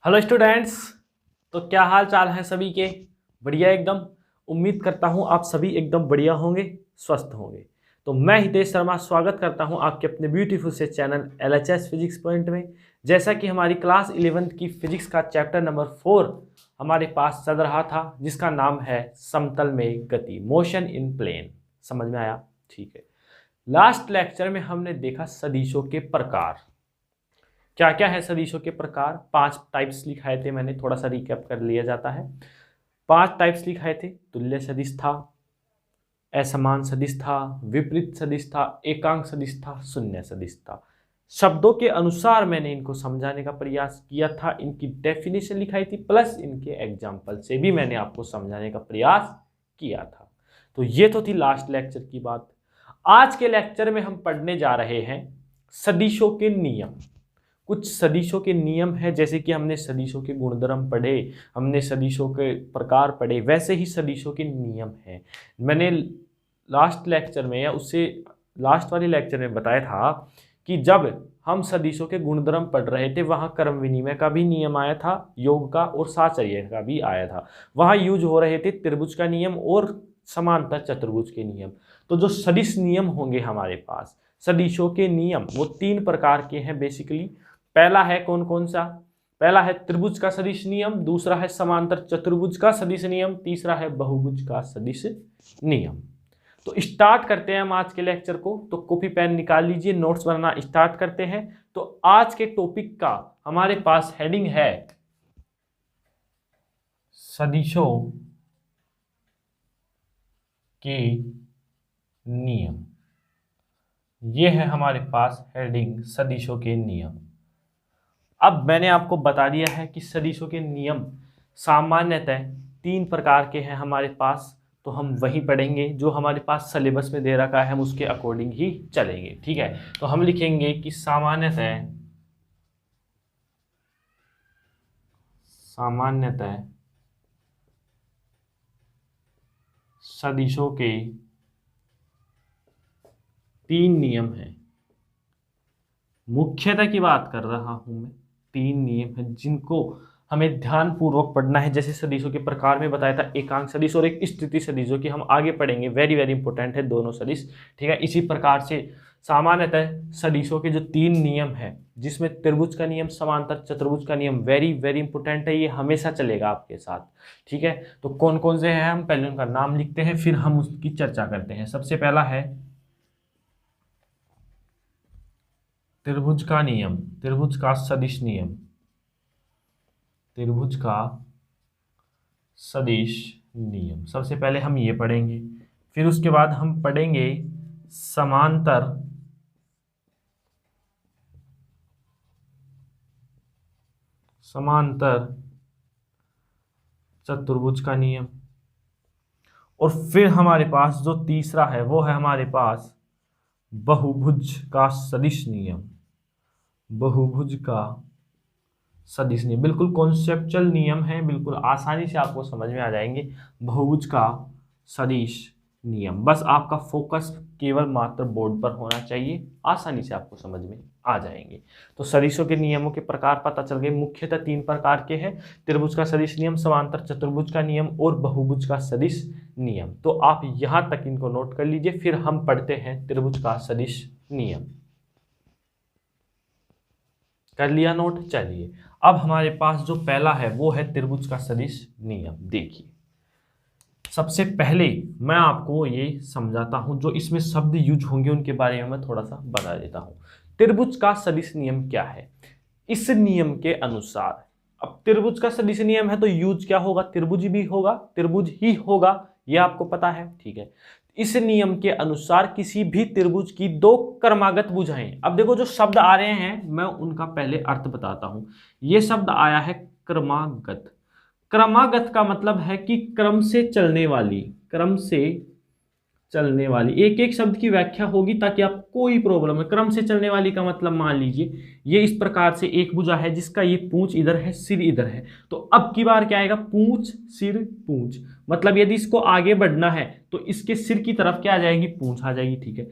Hello students. तो क्या हाल चाल है सभी के? बढ़िया एकदम। उम्मीद करता हूँ आप सभी एकदम बढ़िया होंगे, स्वस्थ होंगे। तो मैं हितेश शर्मा स्वागत करता हूँ आपके अपने ब्यूटीफुल से चैनल LHS फिजिक्स पॉइंट में। जैसा कि हमारी क्लास 11th की फिजिक्स का चैप्टर नंबर 4 हमारे पास चल रहा था, जिसका नाम है समतल में गति, मोशन इन प्लेन। समझ में आया? ठीक है। लास्ट लेक्चर में हमने देखा सदिशों के प्रकार। क्या क्या है सदिशों के प्रकार? 5 टाइप्स लिखाए थे मैंने, थोड़ा सा रिकैप कर लिया जाता है। 5 टाइप्स लिखाए थे। तुल्य सदिश था, असमान सदिश था, विपरीत सदिश था, एकांक सदिश था, शून्य सदिश था। शब्दों के अनुसार मैंने इनको समझाने का प्रयास किया था, इनकी डेफिनेशन लिखाई थी, प्लस इनके एग्जाम्पल से भी मैंने आपको समझाने का प्रयास किया था। तो ये तो थी लास्ट लेक्चर की बात। आज के लेक्चर में हम पढ़ने जा रहे हैं सदिशों के नियम। कुछ सदिशों के नियम है, जैसे कि हमने सदिशों के गुणधर्म पढ़े, हमने सदिशों के प्रकार पढ़े, वैसे ही सदिशों के नियम हैं। मैंने लास्ट लेक्चर में या उससे लास्ट वाले लेक्चर में बताया था कि जब हम सदिशों के गुणधर्म पढ़ रहे थे, वहाँ क्रम विनिमय का भी नियम आया था, योग का और साचर्य का भी आया था। वहाँ यूज हो रहे थे त्रिभुज का नियम और समांतर चतुर्भुज के नियम। तो जो सदिश नियम होंगे हमारे पास, सदिशों के नियम, वो 3 प्रकार के हैं बेसिकली। पहला है कौन कौन सा? पहला है त्रिभुज का सदिश नियम, दूसरा है समांतर चतुर्भुज का सदिश नियम, तीसरा है बहुभुज का सदिश नियम। तो स्टार्ट करते हैं हम आज के लेक्चर को। तो कॉपी पेन निकाल लीजिए, नोट्स बनाना स्टार्ट करते हैं। तो आज के टॉपिक का हमारे पास हेडिंग है सदिशों के नियम। यह है हमारे पास हेडिंग सदिशों के नियम। अब मैंने आपको बता दिया है कि सदिशों के नियम सामान्यतः 3 प्रकार के हैं हमारे पास। तो हम वही पढ़ेंगे जो हमारे पास सिलेबस में दे रखा है, हम उसके अकॉर्डिंग ही चलेंगे। ठीक है। तो हम लिखेंगे कि सामान्यतः सदिशों के 3 नियम हैं। मुख्यतः की बात कर रहा हूं मैं। 3 नियम हैं जिनको हमें ध्यान पूर्वक पढ़ना है। जैसे सदिशों के प्रकार में बताया था, एकांक सदिश और एक स्थिति सदिश, जो कि हम आगे पढ़ेंगे। वेरी वेरी इंपॉर्टेंट है दोनों सदिश। ठीक है। इसी प्रकार से सामान्यतः सदिशों के जो 3 नियम है, जिसमें त्रिभुज का नियम, समांतर चतुर्भुज का नियम वेरी वेरी इंपॉर्टेंट है, ये हमेशा चलेगा आपके साथ। ठीक है। तो कौन कौन से हैं, हम पहले उनका नाम लिखते हैं, फिर हम उसकी चर्चा करते हैं। सबसे पहला है त्रिभुज का नियम, त्रिभुज का सदिश नियम, त्रिभुज का सदिश नियम। सबसे पहले हम ये पढ़ेंगे, फिर उसके बाद हम पढ़ेंगे समांतर चतुर्भुज का नियम, और फिर हमारे पास जो तीसरा है वो है हमारे पास बहुभुज का सदिश नियम। बहुभुज का सदिश नियम बिल्कुल कॉन्सेप्चुअल नियम है, बिल्कुल आसानी से आपको समझ में आ जाएंगे। बहुभुज का सदिश नियम, बस आपका फोकस केवल मात्र बोर्ड पर होना चाहिए, आसानी से आपको समझ में आ जाएंगे। तो सदिशों के नियमों के प्रकार पता चल गए। मुख्यतः 3 प्रकार के हैं, त्रिभुज का सदिश नियम, समांतर चतुर्भुज का नियम और बहुभुज का सदिश नियम। तो आप यहां तक इनको नोट कर लीजिए, फिर हम पढ़ते हैं त्रिभुज का सदिश नियम। कर लिया नोट? चलिए, अब हमारे पास जो पहला है वो है त्रिभुज का सदिश नियम। देखिए, सबसे पहले मैं आपको ये समझाता हूं, जो इसमें शब्द यूज होंगे उनके बारे में मैं थोड़ा सा बता देता हूं। त्रिभुज का सदिश नियम क्या है? इस नियम के अनुसार, अब त्रिभुज का सदिश नियम है तो यूज क्या होगा? त्रिभुज भी होगा, त्रिभुज ही होगा, ये आपको पता है। ठीक है। इस नियम के अनुसार किसी भी त्रिभुज की 2 क्रमागत भुजाएं, अब देखो जो शब्द आ रहे हैं मैं उनका पहले अर्थ बताता हूं। ये शब्द आया है क्रमागत। क्रमागत का मतलब है कि क्रम से चलने वाली, क्रम से चलने वाली। एक एक शब्द की व्याख्या होगी ताकि आपको कोई प्रॉब्लम है। क्रम से चलने वाली का मतलब, मान लीजिए ये इस प्रकार से एक भुजा है जिसका ये पूंछ इधर है, सिर इधर है, तो अब की बार क्या आएगा? पूंछ सिर पूंछ। मतलब यदि इसको आगे बढ़ना है तो इसके सिर की तरफ क्या आ जाएगी? पूंछ आ जाएगी। ठीक है।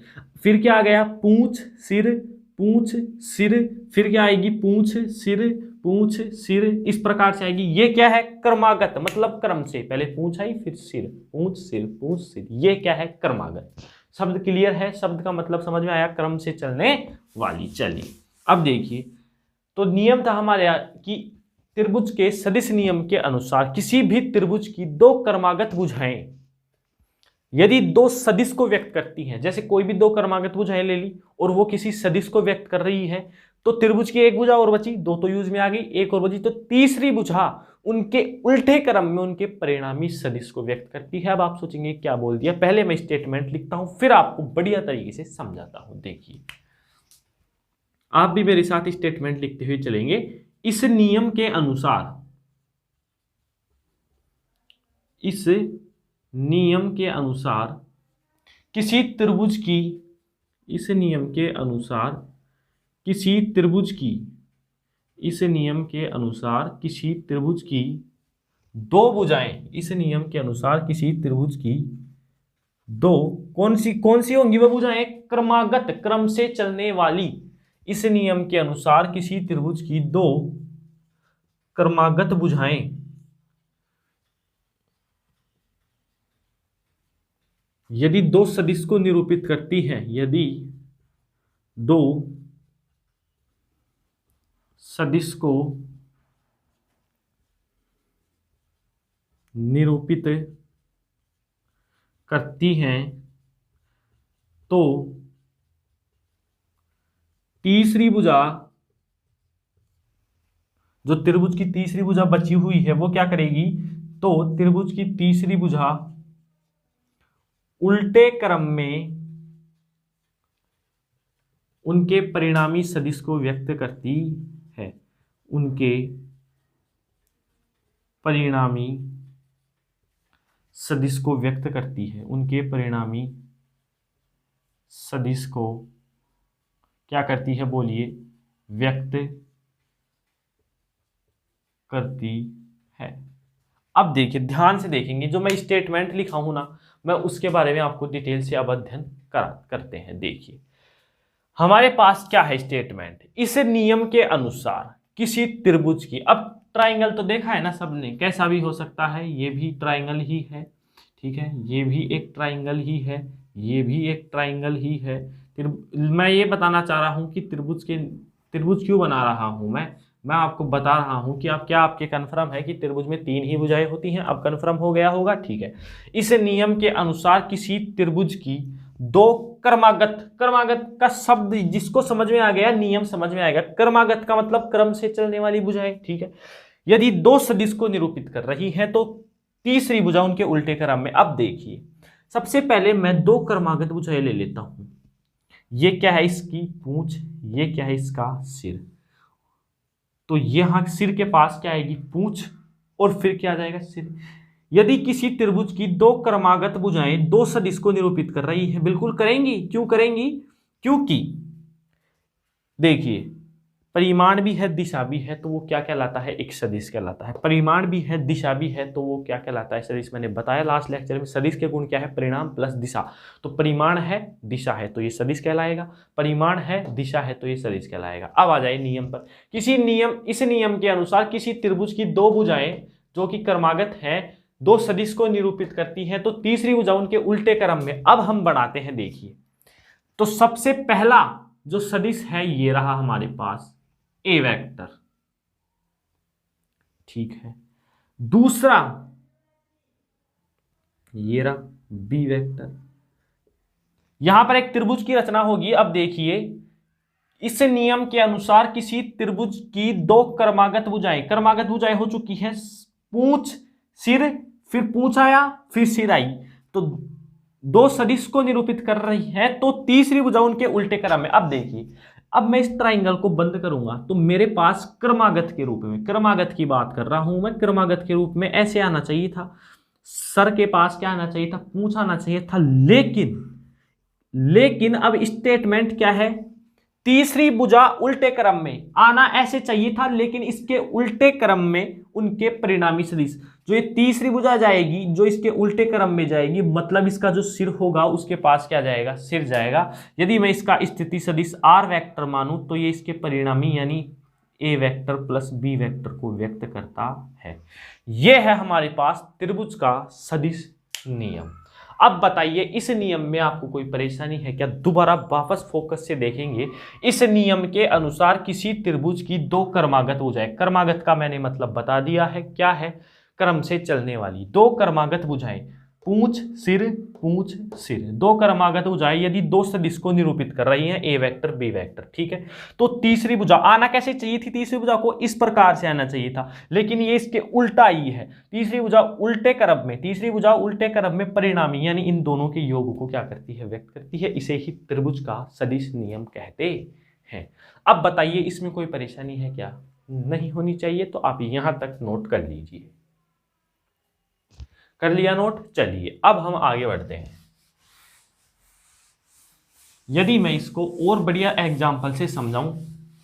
फिर क्या आ गया? पूंछ सिर पूंछ सिर, फिर क्या आएगी? पूंछ सिर पूंछ सिर इस प्रकार से आएगी। ये क्या है? क्रमागत, मतलब क्रम से, पहले पूंछ आई फिर सिर, पूंछ सिर, ये क्या है? क्रमागत। शब्द क्लियर है? शब्द का मतलब समझ में आया? क्रम से चलने वाली। चलिए अब देखिए, तो नियम था हमारे यहाँ कि त्रिभुज के सदिश नियम के अनुसार किसी भी त्रिभुज की दो क्रमागत भुजाएं यदि दो सदिश को व्यक्त करती हैं, जैसे कोई भी दो क्रमागत भुजाएं ले ली और वो किसी सदिश को व्यक्त कर रही है, तो त्रिभुज की एक भुजा और बची, दो तो यूज में आ गई, एक और बची, तो तीसरी भुजा उनके उल्टे क्रम में उनके परिणामी सदिश को व्यक्त करती है। अब आप सोचेंगे क्या बोल दिया, पहले मैं स्टेटमेंट लिखता हूं फिर आपको बढ़िया तरीके से समझाता हूं। देखिए आप भी मेरे साथ स्टेटमेंट लिखते हुए चलेंगे। इस नियम के अनुसार, इस नियम के अनुसार किसी त्रिभुज की, इस नियम के अनुसार किसी त्रिभुज की, इस नियम के अनुसार किसी त्रिभुज की दो भुजाएं, इस नियम के अनुसार किसी त्रिभुज की दो, कौन सी होंगी वह भुजाएं? क्रमागत, क्रम से चलने वाली। इस नियम के अनुसार किसी त्रिभुज की दो क्रमागत भुजाएं यदि दो सदिश को निरूपित करती हैं, यदि दो सदिश को निरूपित करती हैं तो तीसरी भुजा, जो त्रिभुज की तीसरी भुजा बची हुई है वो क्या करेगी? तो त्रिभुज की तीसरी भुजा उल्टे क्रम में उनके परिणामी सदिश को व्यक्त करती है, उनके परिणामी सदिश को व्यक्त करती है, उनके परिणामी सदिश को क्या करती है? बोलिए, व्यक्त करती है। अब देखिए ध्यान से देखेंगे, जो मैं स्टेटमेंट लिखा हूं ना, मैं उसके बारे में आपको डिटेल से अब अध्ययन करते हैं। देखिए हमारे पास क्या है स्टेटमेंट, इस नियम के अनुसार किसी त्रिभुज की, अब ट्राइंगल तो देखा है ना सबने, कैसा भी हो सकता है, ये भी ट्राइंगल ही है, ठीक है, ये भी एक ट्राइंगल ही है, ये भी एक ट्राइंगल ही है। मैं ये बताना चाह रहा हूं कि त्रिभुज क्यों बना रहा हूं मैं आपको बता रहा हूं कि आप क्या, आपके कन्फर्म है कि त्रिभुज में तीन ही भुजाएं होती हैं? अब कन्फर्म हो गया होगा, ठीक है। इस नियम के अनुसार किसी त्रिभुज की दो क्रमागत का शब्द जिसको समझ में आ गया, नियम समझ में आएगा। क्रमागत का मतलब क्रम से चलने वाली भुजाएं, ठीक है। यदि दो सदिश को निरूपित कर रही हैं तो तीसरी भुजा उनके उल्टे क्रम में। अब देखिए सबसे पहले मैं दो क्रमागत भुजाएं ले लेता हूं। ये क्या है? इसकी पूंछ, ये क्या है? इसका सिर। तो यहां सिर के पास क्या आएगी? पूंछ, और फिर क्या आ जाएगा? सिर। यदि किसी त्रिभुज की दो क्रमागत भुजाएं दो सदिश को निरूपित कर रही है, बिल्कुल करेंगी। क्यों करेंगी? क्योंकि देखिए परिमाण भी है दिशा भी है, तो वो क्या कहलाता है? एक सदिश कहलाता है। परिमाण भी है दिशा भी है, तो वो क्या कहलाता है? सदिश। मैंने बताया लास्ट लेक्चर में, सदिश के गुण क्या है? परिमाण प्लस दिशा। तो परिमाण है दिशा है तो ये सदिश कहलाएगा, परिमाण है दिशा है तो ये सदिश कहलाएगा। अब आ जाए नियम पर। इस नियम के अनुसार किसी त्रिभुज की दो भुजाएं जो कि क्रमागत है दो सदिश को निरूपित करती हैं, तो तीसरी भुजा उनके उल्टे क्रम में। अब हम बनाते हैं, देखिए तो सबसे पहला जो सदिश है ये रहा हमारे पास ए वेक्टर, ठीक है। दूसरा ये रहा बी वेक्टर। यहां पर एक त्रिभुज की रचना होगी। अब देखिए इस नियम के अनुसार किसी त्रिभुज की दो क्रमागत भुजाएं हो चुकी हैं। पूंछ सिर, फिर पूंछ आया, फिर सिर आई, तो दो सदिश को निरूपित कर रही है, तो तीसरी भुजा उनके उल्टे क्रम में। अब देखिए, अब मैं इस ट्राइंगल को बंद करूंगा तो मेरे पास क्रमागत के रूप में, क्रमागत की बात कर रहा हूं मैं, क्रमागत के रूप में ऐसे आना चाहिए था। सर के पास क्या आना चाहिए था? पूंछ आना चाहिए था। लेकिन अब स्टेटमेंट क्या है? तीसरी भुजा उल्टे क्रम में आना ऐसे चाहिए था, लेकिन इसके उल्टे क्रम में उनके परिणामी सदिश, जो ये तीसरी भुजा जाएगी जो इसके उल्टे क्रम में जाएगी, मतलब इसका जो सिर होगा उसके पास क्या जाएगा? सिर जाएगा। यदि मैं इसका स्थिति सदिश आर वेक्टर मानूं तो ये इसके परिणामी यानी ए वेक्टर प्लस बी वेक्टर को व्यक्त करता है। यह है हमारे पास त्रिभुज का सदिश नियम। अब बताइए इस नियम में आपको कोई परेशानी है क्या? दोबारा वापस फोकस से देखेंगे। इस नियम के अनुसार किसी त्रिभुज की दो क्रमागत भुजाएं, क्रमागत का मैंने मतलब बता दिया है, क्या है? क्रम से चलने वाली दो क्रमागत भुजाएं, पूंछ सिर, दो क्रमागत भुजाएं यदि दो सदिश को निरूपित कर रही हैं, ए वेक्टर बी वेक्टर, ठीक है। तो तीसरी भुजा आना कैसे चाहिए थी? तीसरी भुजा को इस प्रकार से आना चाहिए था, लेकिन ये इसके उल्टा ही है। तीसरी भुजा उल्टे क्रम में परिणामी यानी इन दोनों के योग को क्या करती है? व्यक्त करती है। इसे ही त्रिभुज का सदिश नियम कहते हैं। अब बताइए इसमें कोई परेशानी है क्या? नहीं होनी चाहिए, तो आप यहां तक नोट कर लीजिए। कर लिया नोट? चलिए अब हम आगे बढ़ते हैं। यदि मैं इसको और बढ़िया एग्जाम्पल से समझाऊं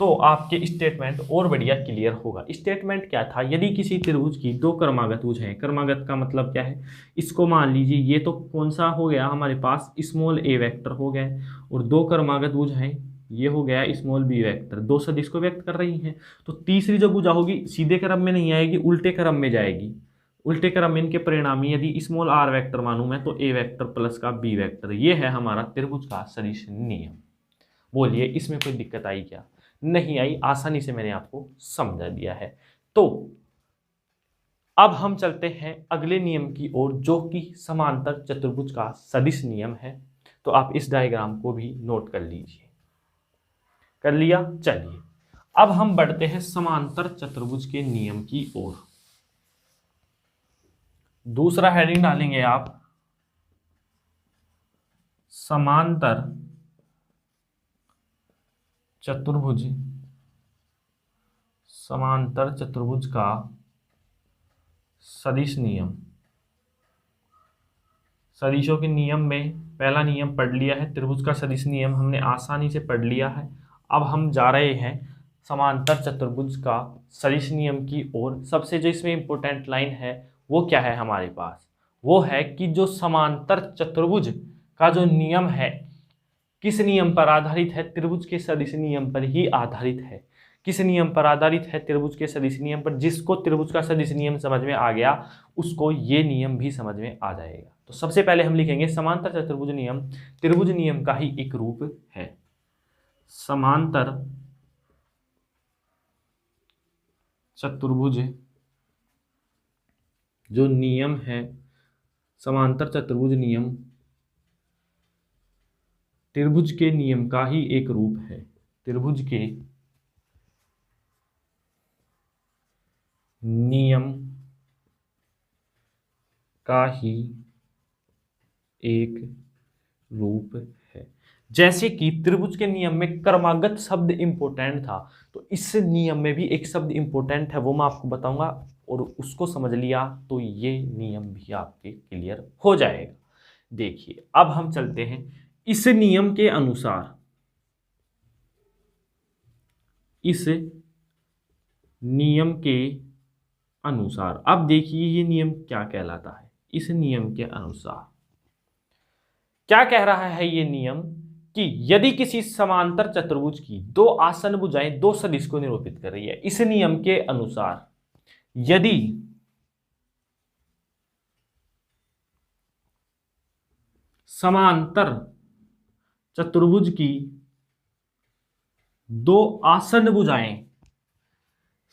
तो आपके स्टेटमेंट और बढ़िया क्लियर होगा। स्टेटमेंट क्या था? यदि किसी त्रिभुज की दो क्रमागत भुज है, क्रमागत का मतलब क्या है? इसको मान लीजिए ये तो कौन सा हो गया हमारे पास? स्मॉल ए वेक्टर हो गया, और दो क्रमागत भुज है, ये हो गया स्मॉल बी वेक्टर, दो सदिश को व्यक्त कर रही हैं। तो तीसरी जो भुजा होगी सीधे क्रम में नहीं आएगी, उल्टे क्रम में जाएगी। उल्टे क्रम में इनके परिणामी यदि स्मॉल आर वेक्टर मानूं मैं, तो ए वेक्टर प्लस का बी वेक्टर, ये है हमारा त्रिभुज का सदिश नियम। बोलिए इसमें कोई दिक्कत आई क्या? नहीं आई, आसानी से मैंने आपको समझा दिया है। तो अब हम चलते हैं अगले नियम की ओर, जो कि समांतर चतुर्भुज का सदिश नियम है। तो आप इस डायग्राम को भी नोट कर लीजिए। कर लिया? चलिए अब हम बढ़ते हैं समांतर चतुर्भुज के नियम की ओर। दूसरा हेडिंग डालेंगे आप, समांतर चतुर्भुज, समांतर चतुर्भुज का सदिश नियम। सदिशों के नियम में पहला नियम पढ़ लिया है, त्रिभुज का सदिश नियम हमने आसानी से पढ़ लिया है। अब हम जा रहे हैं समांतर चतुर्भुज का सदिश नियम की ओर। सबसे जो इसमें इंपॉर्टेंट लाइन है वो क्या है हमारे पास? वो है कि जो समांतर चतुर्भुज का जो नियम है, किस नियम पर आधारित है? त्रिभुज के सदिश नियम पर ही आधारित है। किस नियम पर आधारित है? त्रिभुज के सदिश नियम पर। जिसको त्रिभुज का सदिश नियम समझ में आ गया उसको ये नियम भी समझ में आ जाएगा। तो सबसे पहले हम लिखेंगे समांतर चतुर्भुज नियम त्रिभुज नियम का ही एक रूप है। समांतर चतुर्भुज जो नियम है, समांतर चतुर्भुज नियम त्रिभुज के नियम का ही एक रूप है। त्रिभुज के नियम का ही एक रूप है। जैसे कि त्रिभुज के नियम में क्रमागत शब्द इंपॉर्टेंट था, तो इस नियम में भी एक शब्द इंपॉर्टेंट है, वो मैं आपको बताऊंगा, और उसको समझ लिया तो ये नियम भी आपके क्लियर हो जाएगा। देखिए अब हम चलते हैं इस नियम के अनुसार, इस नियम के अनुसार, अब देखिए ये नियम क्या कहलाता है। इस नियम के अनुसार क्या कह रहा है ये नियम? कि यदि किसी समांतर चतुर्भुज की दो आसन भुजाएं दो सदिश को निरूपित कर रही है, इस नियम के अनुसार यदि समांतर चतुर्भुज की दो आसन भुजाएं,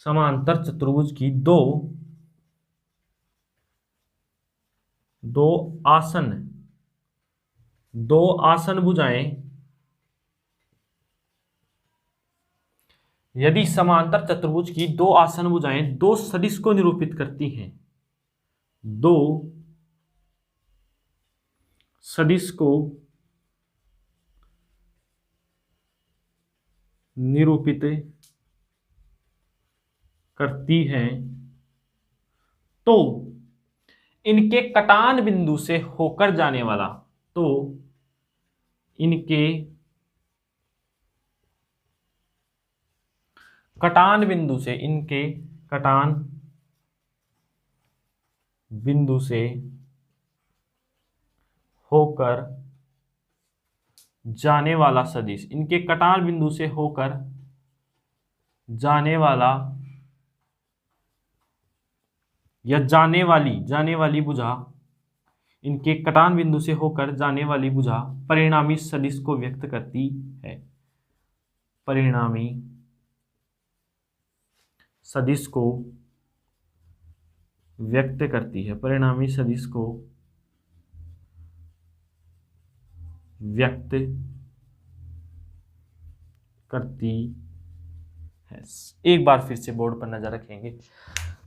समांतर चतुर्भुज की दो आसन भुजाएं, यदि समांतर चतुर्भुज की दो आसन भुजाएं दो सदिश को निरूपित करती हैं, दो सदिश को निरूपित करती हैं, तो इनके कटान बिंदु से होकर जाने वाला, तो इनके कटान बिंदु से, इनके कटान बिंदु से होकर जाने वाला सदिश, इनके कटान बिंदु से होकर जाने वाला या जाने वाली भुजा, इनके कटान बिंदु से होकर जाने वाली भुजा परिणामी सदिश को व्यक्त करती है। परिणामी सदिश को व्यक्त करती है। परिणामी सदिश को व्यक्त करती है। एक बार फिर से बोर्ड पर नजर रखेंगे।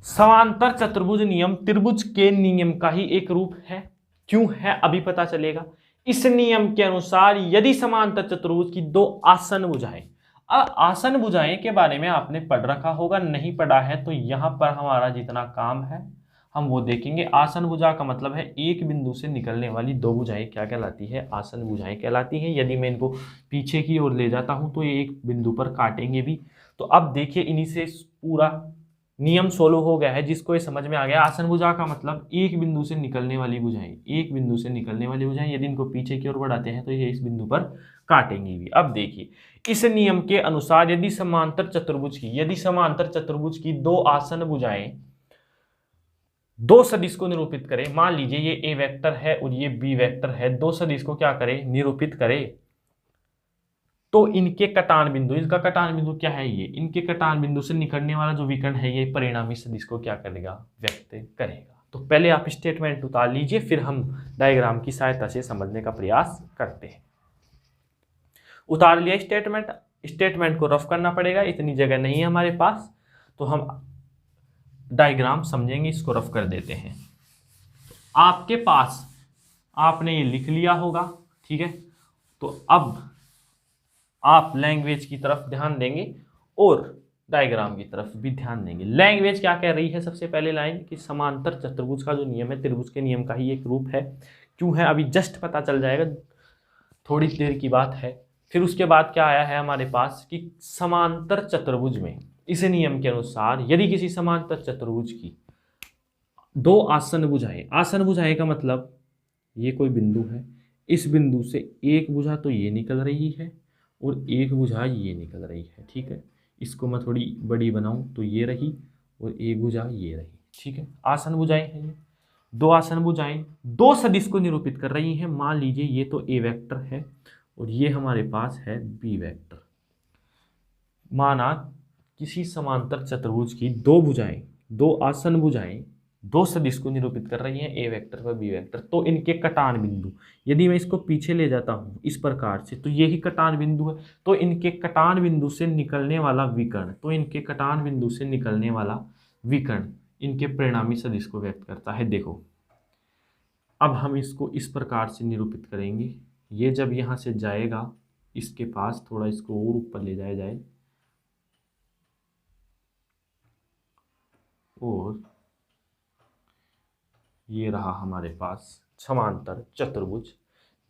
समांतर चतुर्भुज नियम त्रिभुज के नियम का ही एक रूप है। क्यों है अभी पता चलेगा। इस नियम के अनुसार यदि समांतर चतुर्भुज की दो आसन भुजाएं, आसन भुजाएं के बारे में आपने पढ़ रखा होगा, नहीं पढ़ा है तो यहां पर हमारा जितना काम है हम वो देखेंगे। आसन भुजा का मतलब है एक बिंदु से निकलने वाली दो भुजाएं क्या कहलाती है, आसन भुजाएं कहलाती हैं। यदि मैं इनको पीछे की ओर ले जाता हूं तो ये एक बिंदु पर काटेंगे भी। तो अब देखिए इन्हीं से पूरा नियम सोलो हो गया है, जिसको ये समझ में आ गया। आसन भुजा का मतलब एक बिंदु से निकलने वाली भुजाएं, एक बिंदु से निकलने वाली भुजाएं, यदि इनको पीछे की ओर बढ़ाते हैं तो ये इस बिंदु पर काटेंगे भी। अब देखिए इस नियम के अनुसार यदि समांतर चतुर्भुज की दो आसन भुजाएं दो सदिश को निरूपित करें, मान लीजिए ये ए वेक्टर है और ये बी वेक्टर है, दो सदिश को क्या करे, निरूपित करे, तो इनके कटान बिंदु, इसका कटान बिंदु क्या है, ये इनके कटान बिंदु से निकलने वाला जो विकर्ण है ये परिणामी सदिश को क्या करेगा, व्यक्त करेगा। तो पहले आप स्टेटमेंट उतार लीजिए, फिर हम डायग्राम की सहायता से समझने का प्रयास करते हैं। उतार लिया स्टेटमेंट को रफ करना पड़ेगा, इतनी जगह नहीं है हमारे पास, तो हम डायग्राम समझेंगे, इसको रफ कर देते हैं। आपके पास आपने ये लिख लिया होगा, ठीक है। तो अब आप लैंग्वेज की तरफ ध्यान देंगे और डायग्राम की तरफ भी ध्यान देंगे। लैंग्वेज क्या कह रही है, सबसे पहले लाइन कि समांतर चतुर्भुज का जो नियम है त्रिभुज के नियम का ही एक रूप है। क्यों है अभी जस्ट पता चल जाएगा, थोड़ी देर की बात है। फिर उसके बाद क्या आया है हमारे पास कि समांतर चतुर्भुज में इस नियम के अनुसार यदि किसी समांतर चतुर्भुज की दो आसन भुजाएं, आसन भुजाएं का मतलब ये कोई बिंदु है, इस बिंदु से एक भुजा तो ये निकल रही है और एक भुजा ये निकल रही है, ठीक है। इसको मैं थोड़ी बड़ी बनाऊं तो ये रही और एक भुजा ये रही, ठीक है। आसन भुजाएं हैं ये, दो आसन भुजाएं दो सदिश को निरूपित कर रही हैं। मान लीजिए ये तो ए वेक्टर है और ये हमारे पास है बी वेक्टर। माना किसी समांतर चतुर्भुज की दो भुजाएं, दो आसन भुजाएं दो सदिश को निरूपित कर रही हैं, ए वेक्टर व बी वेक्टर, तो इनके कटान बिंदु, यदि मैं इसको पीछे ले जाता हूं इस प्रकार से, तो यही कटान बिंदु है। तो इनके कटान बिंदु से निकलने वाला विकर्ण, तो इनके कटान बिंदु से निकलने वाला विकर्ण इनके परिणामी सदिश को व्यक्त करता है। देखो अब हम इसको इस प्रकार से निरूपित करेंगे। ये जब यहाँ से जाएगा इसके पास, थोड़ा इसको और ऊपर ले जाया जाए और ये रहा हमारे पास समांतर चतुर्भुज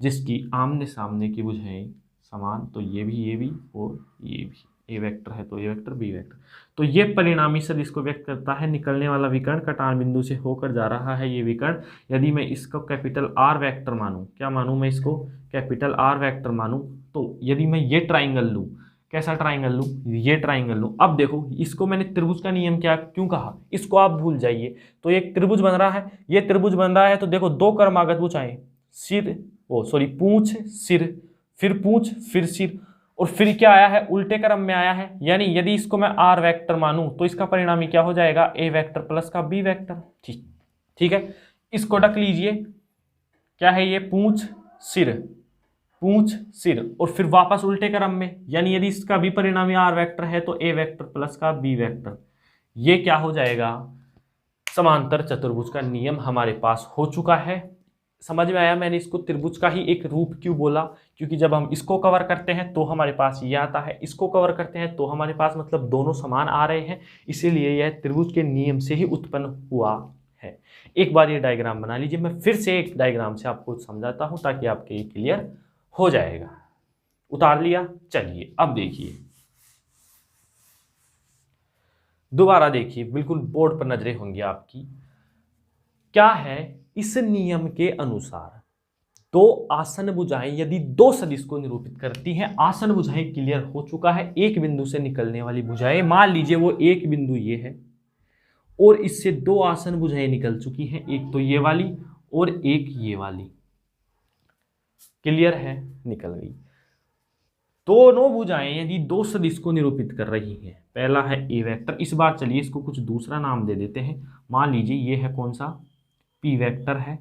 जिसकी आमने सामने की भुजाएं समान, तो ये भी और ये भी, ए वेक्टर है तो ए वेक्टर बी वेक्टर, तो ये परिणामी सदिश को व्यक्त करता है। निकलने वाला विकर्ण कटान बिंदु से होकर जा रहा है ये विकर्ण, यदि मैं इसको कैपिटल आर वेक्टर मानूं, क्या मानूं मैं इसको कैपिटल आर वेक्टर मानूं, तो यदि मैं ये ट्राइंगल लूं, कैसा ट्राइंगल लूं, ये ट्राइंगल लूं। अब देखो इसको मैंने त्रिभुज का नियम क्या क्यों कहा, इसको आप भूल जाइए। तो एक त्रिभुज बन रहा है, ये त्रिभुज बन रहा है, तो देखो दो क्रमागत भुजाएं, सिर पूंछ सिर, फिर पूंछ फिर सिर, और फिर क्या आया है, उल्टे क्रम में आया है। यानी यदि इसको मैं आर वेक्टर मानूं तो इसका परिणामी क्या हो जाएगा, ए वेक्टर प्लस का बी वेक्टर, ठीक है। इसको ढक लीजिए, क्या है ये, पूंछ सिर और फिर वापस उल्टे क्रम में, यानी यदि इसका भी परिणामी आर वेक्टर है तो ए वेक्टर प्लस का बी वेक्टर, ये क्या हो जाएगा, समांतर चतुर्भुज का नियम हमारे पास हो चुका है। समझ में आया मैंने इसको त्रिभुज का ही एक रूप क्यों बोला, क्योंकि जब हम इसको कवर करते हैं तो हमारे पास ये आता है, इसको कवर करते हैं तो हमारे पास मतलब दोनों समान आ रहे हैं, इसीलिए यह त्रिभुज के नियम से ही उत्पन्न हुआ है। एक बार ये डायग्राम बना लीजिए, मैं फिर से एक डायग्राम से आपको समझाता हूं ताकि आपके ये क्लियर हो जाएगा। उतार लिया, चलिए अब देखिए, दोबारा देखिए, बिल्कुल बोर्ड पर नजरें होंगी आपकी। क्या है, इस नियम के अनुसार तो आसन भुजाएं यदि दो सदिश को निरूपित करती हैं, आसन भुजाएं क्लियर हो चुका है। एक बिंदु से निकलने वाली भुजाएं, मान लीजिए वो एक बिंदु ये है और इससे दो आसन भुजाएं निकल चुकी हैं, एक तो ये वाली और एक ये वाली। क्लियर है, निकल गई। दोनों भुजाएं यदि दो सदिश को निरूपित कर रही हैं, पहला है ए वेक्टर, इस बार चलिए इसको कुछ दूसरा नाम दे देते हैं। मान लीजिए ये है कौन सा, पी वेक्टर है,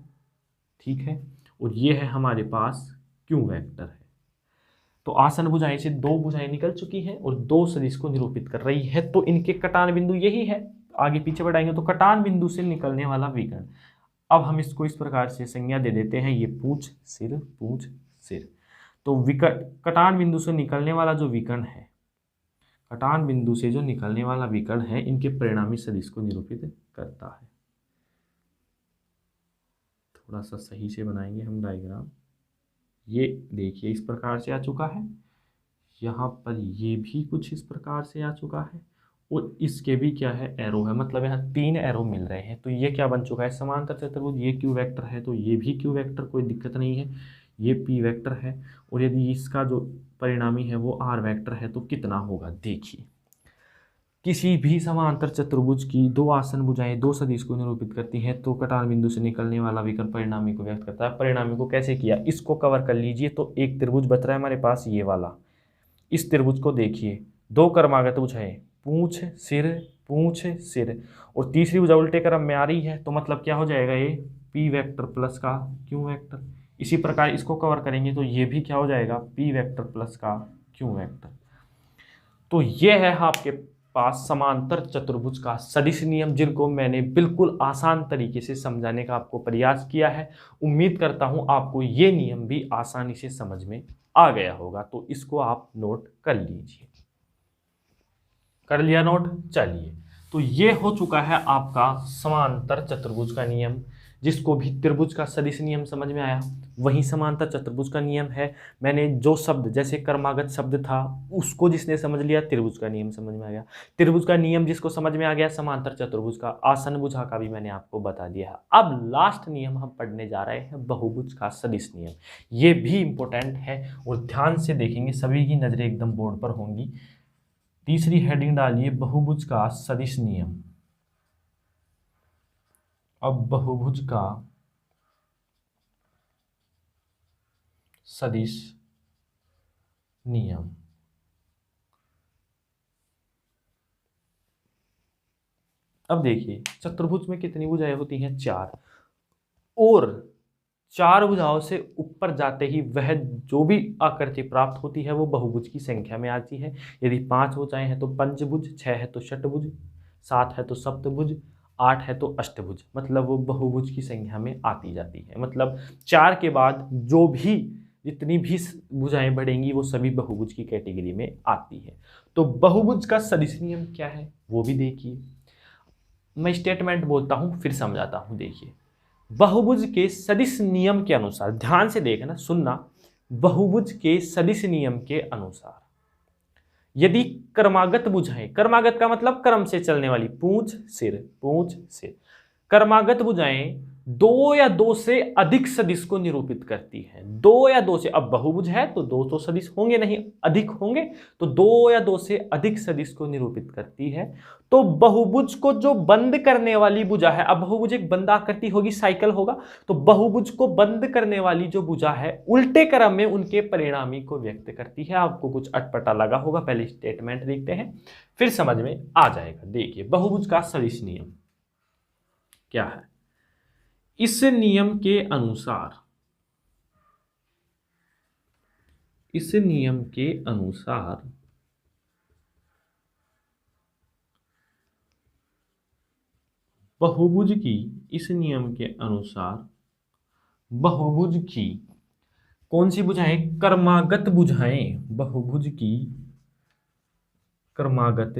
ठीक है, और ये है हमारे पास क्यू वेक्टर है। तो आसन भुजाएं से दो भुजाएं निकल चुकी हैं और दो सदिश को निरूपित कर रही है, तो इनके कटान बिंदु यही है। आगे पीछे बढ़ाएंगे तो कटान बिंदु से निकलने वाला विकर्ण। अब हम इसको इस प्रकार से संज्ञा दे देते हैं, ये पूछ सिर। तो कटान बिंदु से निकलने वाला जो विकर्ण है, कटान बिंदु से जो निकलने वाला विकर्ण है, इनके परिणामी सदिश को निरूपित करता है। थोड़ा सा सही से बनाएंगे हम डायग्राम। ये देखिए इस प्रकार से आ चुका है, यहाँ पर ये भी कुछ इस प्रकार से आ चुका है और इसके भी क्या है, एरो है, मतलब यहाँ तीन एरो मिल रहे हैं। तो ये क्या बन चुका है, समांतर चतुर्भुज। ये क्यू वेक्टर है तो ये भी क्यू वेक्टर, कोई दिक्कत नहीं है। ये पी वेक्टर है और यदि इसका जो परिणामी है वो आर वेक्टर है, तो कितना होगा देखिए। किसी भी समांतर चतुर्भुज की दो आसन भुजाएं दो सदिश को निरूपित करती हैं, तो कटान बिंदु से निकलने वाला विकर्ण परिणामी को व्यक्त करता है। परिणामी को कैसे किया, इसको कवर कर लीजिए। तो एक त्रिभुज बच रहा है हमारे पास, ये वाला। इस त्रिभुज को देखिए, दो क्रमागत भुजाएं, पूंछ सिर, और तीसरी भुजा उल्टे क्रम में आ रही है, तो मतलब क्या हो जाएगा, ये पी वेक्टर प्लस का क्यू वेक्टर। इसी प्रकार इसको कवर करेंगे तो ये भी क्या हो जाएगा, पी वेक्टर प्लस का क्यू वेक्टर। तो ये है आपके पास समांतर चतुर्भुज का सदिश नियम, जिनको मैंने बिल्कुल आसान तरीके से समझाने का आपको प्रयास किया है। उम्मीद करता हूं आपको ये नियम भी आसानी से समझ में आ गया होगा। तो इसको आप नोट कर लीजिए। कर लिया नोट, चलिए। तो ये हो चुका है आपका समांतर चतुर्भुज का नियम, जिसको भी त्रिभुज का सदिश नियम समझ में आया, वही समांतर चतुर्भुज का नियम है। मैंने जो शब्द, जैसे कर्मागत शब्द था, उसको जिसने समझ लिया त्रिभुज का नियम समझ में आ गया। त्रिभुज का नियम जिसको समझ में आ गया, समांतर चतुर्भुज का, आसन भुजा का भी मैंने आपको बता दिया है। अब लास्ट नियम हम पढ़ने जा रहे हैं, बहुभुज का सदिश नियम। ये भी इंपॉर्टेंट है और ध्यान से देखेंगे, सभी की नजरें एकदम बोर्ड पर होंगी। तीसरी हेडिंग डालिए, बहुभुज का सदिश नियम। अब बहुभुज का सदिश नियम। अब देखिए, चतुर्भुज में कितनी भुजाएं होती हैं, चार, और चार भुजाओं से ऊपर जाते ही वह जो भी आकृति प्राप्त होती है वो बहुभुज की संख्या में आती है। यदि पांच भुजाएं हैं तो पंचभुज, छह है तो षटभुज, सात है तो सप्तभुज, आठ है तो अष्टभुज, मतलब वो बहुभुज की संख्या में आती जाती है। मतलब चार के बाद जो भी जितनी भी भुजाएं बढ़ेंगी वो सभी बहुभुज की कैटेगरी में आती है। तो बहुभुज का सदिश नियम क्या है वो भी देखिए। मैं स्टेटमेंट बोलता हूं फिर समझाता हूं। देखिए, बहुभुज के सदिश नियम के अनुसार, ध्यान से देखना, सुनना, बहुभुज के सदिश नियम के अनुसार यदि क्रमागत भुजाएं, क्रमागत का मतलब क्रम से चलने वाली, पूंछ सिर, क्रमागत भुजाएं दो या दो से अधिक सदिश को निरूपित करती है। दो या दो से, अब बहुभुज है तो दो तो सदिश होंगे नहीं, अधिक होंगे, तो दो या दो से अधिक सदिश को निरूपित करती है। तो बहुभुज को जो बंद करने वाली भुजा है, अब बहुभुज एक बंद आकृति होगी, साइकिल होगा, तो बहुभुज को बंद करने वाली जो भुजा है उल्टे क्रम में उनके परिणामी को व्यक्त करती है। आपको कुछ अटपटा लगा होगा, पहले स्टेटमेंट देखते हैं फिर समझ में आ जाएगा। देखिए, बहुभुज का सदिश नियम क्या है। इस नियम के अनुसार, इस नियम के अनुसार बहुभुज की, इस नियम के अनुसार बहुभुज की कौन सी भुजाएं, क्रमागत भुजाएं, बहुभुज की क्रमागत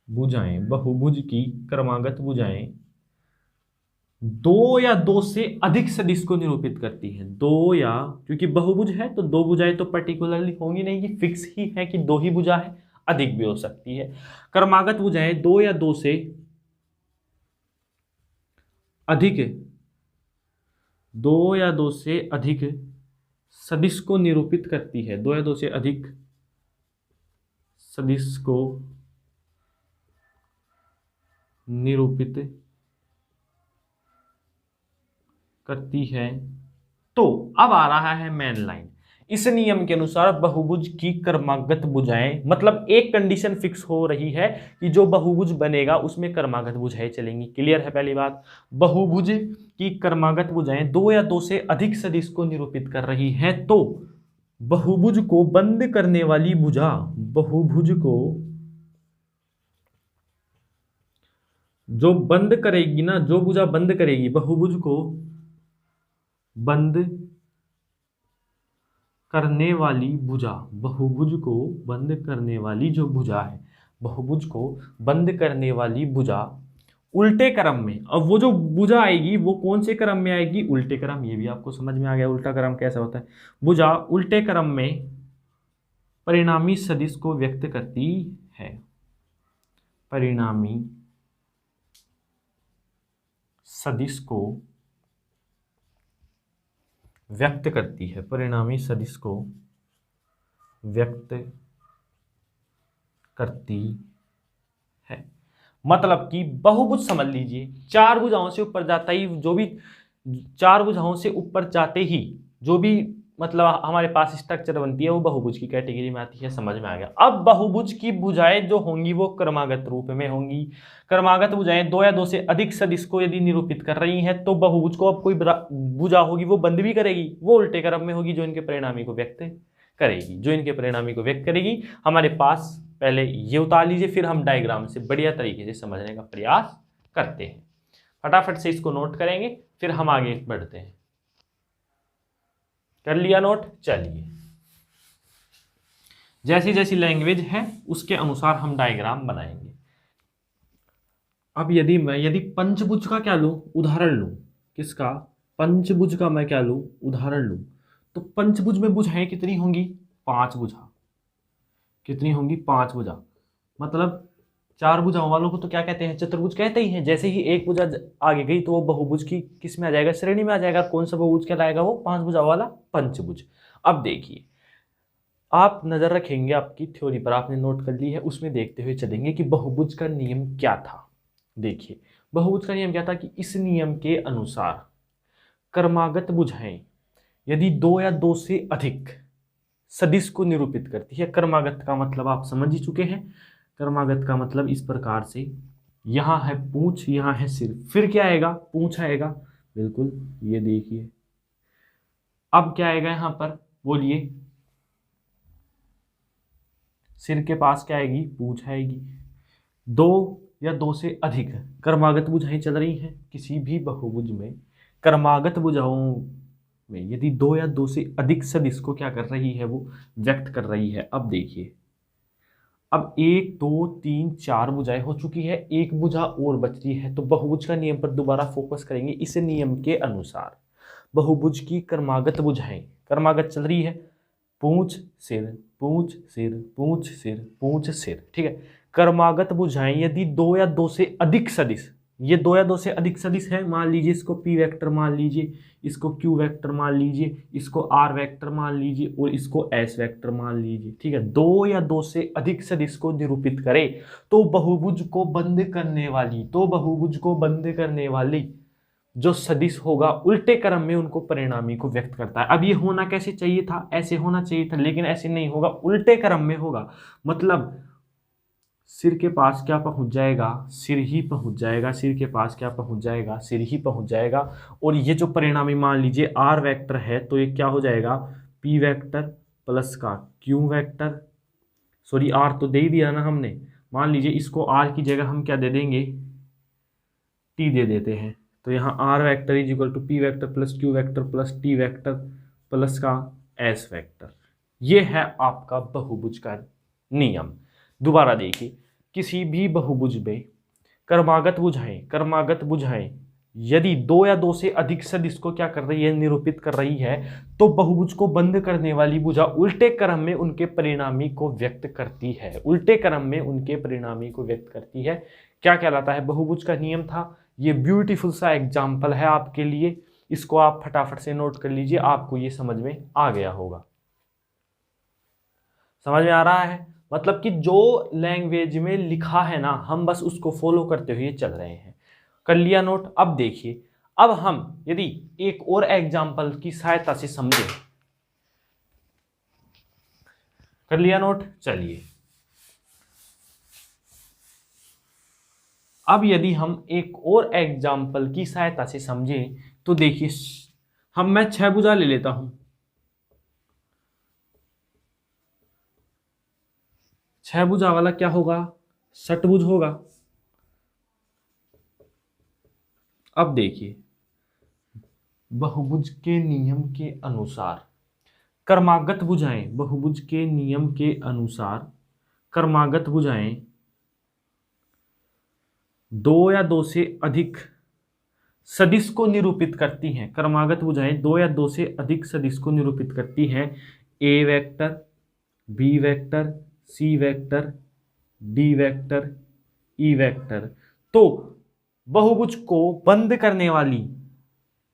भुजाएं, बहुभुज की क्रमागत भुजाएं दो या दो से अधिक सदिश को निरूपित करती है। दो या, क्योंकि बहुभुज है तो दो भुजाएं तो पर्टिकुलरली होंगी नहीं, कि फिक्स ही है कि दो ही भुजा है, अधिक भी हो सकती है। क्रमागत भुजाएं दो या दो से अधिक दो या दो से अधिक सदिश को निरूपित करती है, दो या दो से अधिक सदिश को निरूपित करती है। तो अब आ रहा है मेन लाइन। इस नियम के अनुसार बहुभुज की क्रमागत भुजाएं, मतलब एक कंडीशन फिक्स हो रही है कि जो बहुभुज बनेगा उसमें क्रमागत भुजाएं चलेंगी। क्लियर है पहली बात। बहुभुज की क्रमागत भुजाएं दो या दो से अधिक सदिश को निरूपित कर रही हैं, तो बहुभुज को बंद करने वाली भुजा, बहुभुज को जो बंद करेगी ना, जो भुजा बंद करेगी, बहुभुज को बंद करने वाली भुजा, बहुभुज को बंद करने वाली जो भुजा है, बहुभुज को बंद करने वाली भुजा उल्टे क्रम में। अब वो जो भुजा आएगी वो कौन से क्रम में आएगी? उल्टे क्रम। ये भी आपको समझ में आ गया उल्टा क्रम कैसा होता है। भुजा उल्टे क्रम में परिणामी सदिश को व्यक्त करती है, परिणामी सदिश को व्यक्त करती है, परिणामी सदिश को व्यक्त करती है। मतलब कि बहुभुज समझ लीजिए, चार भुजाओं से ऊपर जाता ही, जो भी चार भुजाओं से ऊपर जाते ही जो भी मतलब हमारे पास स्ट्रक्चर बनती है वो बहुभुज की कैटेगरी में आती है। समझ में आ गया। अब बहुभुज की भुजाएं जो होंगी वो क्रमागत रूप में होंगी। क्रमागत भुजाएं दो या दो से अधिक सदिश को यदि निरूपित कर रही हैं तो बहुभुज को अब कोई भुजा होगी वो बंद भी करेगी, वो उल्टे क्रम में होगी, जो इनके परिणामी को व्यक्त करेगी, जो इनके परिणामी को व्यक्त करेगी। हमारे पास पहले ये उतार लीजिए, फिर हम डायग्राम से बढ़िया तरीके से समझने का प्रयास करते हैं। फटाफट से इसको नोट करेंगे, फिर हम आगे बढ़ते हैं। कर लिया नोट? चलिए, जैसी जैसी लैंग्वेज है उसके अनुसार हम डायग्राम बनाएंगे। अब यदि पंचभुज का क्या लूं, उदाहरण लूं, किसका? पंचभुज का मैं क्या लूं, उदाहरण लूं, तो पंचभुज में भुजाएं कितनी होंगी? 5 भुजा। कितनी होंगी? 5 भुजा। मतलब चार भुजाओं वालों को तो क्या कहते हैं? चतुर्भुज कहते ही हैं। जैसे ही एक भुजा आगे गई तो वो बहुभुज की किस में आ जाएगा? श्रेणी में आ जाएगा। कौन सा बहुभुज कहलाएगा? वो 5 भुजा वाला पंचभुज। अब देखिए, आप नजर रखेंगे आपकी थ्योरी पर, आपने नोट कर ली है, उसमें देखते हुए चलेंगे कि बहुभुज का नियम क्या था। देखिए, बहुभुज का नियम क्या था कि इस नियम के अनुसार क्रमागत भुजाएं यदि दो या दो से अधिक सदिश को निरूपित करती है। क्रमागत का मतलब आप समझ ही चुके हैं। क्रमागत का मतलब इस प्रकार से, यहां है पूंछ, यहां है सिर, फिर क्या आएगा? पूंछ आएगा। बिल्कुल, ये देखिए। अब क्या आएगा यहां पर? बोलिए। सिर के पास क्या आएगी? पूंछ आएगी। दो या दो से अधिक क्रमागत भुजाएं चल रही हैं किसी भी बहुभुज में। क्रमागत भुजाओं में यदि दो या दो से अधिक सदिश को क्या कर रही है? वो व्यक्त कर रही है। अब देखिए, अब 1 2 3 4 भुजाएं हो चुकी है, एक भुजा और बच रही है। तो बहुभुज का नियम पर दोबारा फोकस करेंगे। इस नियम के अनुसार बहुभुज की क्रमागत भुजाएं, क्रमागत चल रही है, पूंछ सिर, पूंछ सिर, पूंछ सिर, पूंछ सिर। ठीक है। क्रमागत भुजाएं यदि दो या दो से अधिक सदिश, ये दो या दो से अधिक सदिश है, मान लीजिए इसको पी वेक्टर मान लीजिए, इसको क्यू वेक्टर मान लीजिए, इसको आर वेक्टर मान लीजिए और इसको एस वेक्टर मान लीजिए। ठीक है। दो या दो से अधिक सदिश को निरूपित करे तो बहुभुज को बंद करने वाली, तो बहुभुज को बंद करने वाली जो सदिश होगा उल्टे क्रम में उनको परिणामी को व्यक्त करता है। अब ये होना कैसे चाहिए था? ऐसे होना चाहिए था, लेकिन ऐसे नहीं होगा, उल्टे क्रम में होगा। मतलब सिर के पास क्या पहुंच जाएगा? सिर ही पहुंच जाएगा। सिर के पास क्या पहुंच जाएगा? सिर ही पहुंच जाएगा। और ये जो परिणामी मान लीजिए आर वेक्टर है तो ये क्या हो जाएगा? पी वेक्टर प्लस का क्यू वेक्टर, सॉरी आर तो दे ही दिया ना हमने, मान लीजिए इसको आर की जगह हम क्या दे देंगे? टी दे देते हैं। तो यहाँ R vector is equal to P vector plus Q vector plus T vector plus का एस वेक्टर। ये है आपका बहुभुज का नियम। दोबारा देखिए, किसी भी बहुभुज में क्रमागत भुजाएं यदि दो या दो से अधिक सदिश को क्या कर रही है? निरूपित कर रही है, तो बहुभुज को बंद करने वाली भुजा उल्टे क्रम में उनके परिणामी को व्यक्त करती है। उल्टे क्रम में उनके परिणामी को व्यक्त करती है। क्या कहलाता है? बहुभुज का नियम था। ये ब्यूटीफुल सा एग्जाम्पल है आपके लिए। इसको आप फटाफट से नोट कर लीजिए, आपको ये समझ में आ गया होगा। समझ में आ रहा है? मतलब कि जो लैंग्वेज में लिखा है ना, हम बस उसको फॉलो करते हुए चल रहे हैं। कर लिया नोट? अब देखिए, अब हम यदि एक और एग्जाम्पल की सहायता से समझें। कर लिया नोट? चलिए, अब यदि हम एक और एग्जाम्पल की सहायता से समझें तो देखिए, मैं 6 भुजा ले लेता हूं। 6 भुजा वाला क्या होगा? षटभुज होगा। अब देखिए, बहुभुज के नियम के अनुसार क्रमागत भुजाएं, बहुभुज के नियम के अनुसार क्रमागत भुजाएं 2 या 2 से अधिक सदिश को निरूपित करती हैं। क्रमागत भुजाएं 2 या 2 से अधिक सदिश को निरूपित करती हैं। A vector, B vector, C vector, D vector, E vector. तो बहुभुज को बंद करने वाली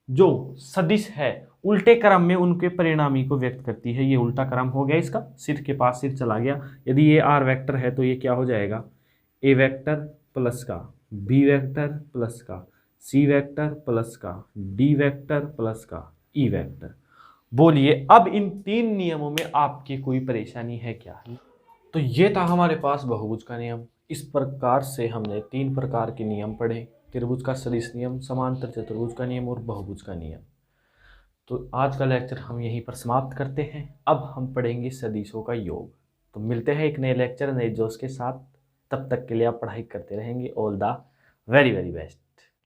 जो सदिश है उल्टे क्रम में उनके परिणामी को व्यक्त करती है। ये उल्टा क्रम हो गया, इसका सिर के पास सिर चला गया। यदि ये आर वेक्टर है तो ये क्या हो जाएगा? ए वेक्टर प्लस का, बी वेक्टर प्लस का, सी वेक्टर प्लस का, डी वेक्टर प्लस का, ई वेक्टर। बोलिए, अब इन 3 नियमों में आपकी कोई परेशानी है क्या? तो ये था हमारे पास बहुभुज का नियम। इस प्रकार से हमने 3 प्रकार के नियम पढ़े: त्रिभुज का सदिश नियम, समांतर चतुर्भुज का नियम और बहुभुज का नियम। तो आज का लेक्चर हम यहीं पर समाप्त करते हैं। अब हम पढ़ेंगे सदिशों का योग। तो मिलते हैं एक नए लेक्चर, नए जोश के साथ। तब तक के लिए आप पढ़ाई करते रहेंगे। All the very very best.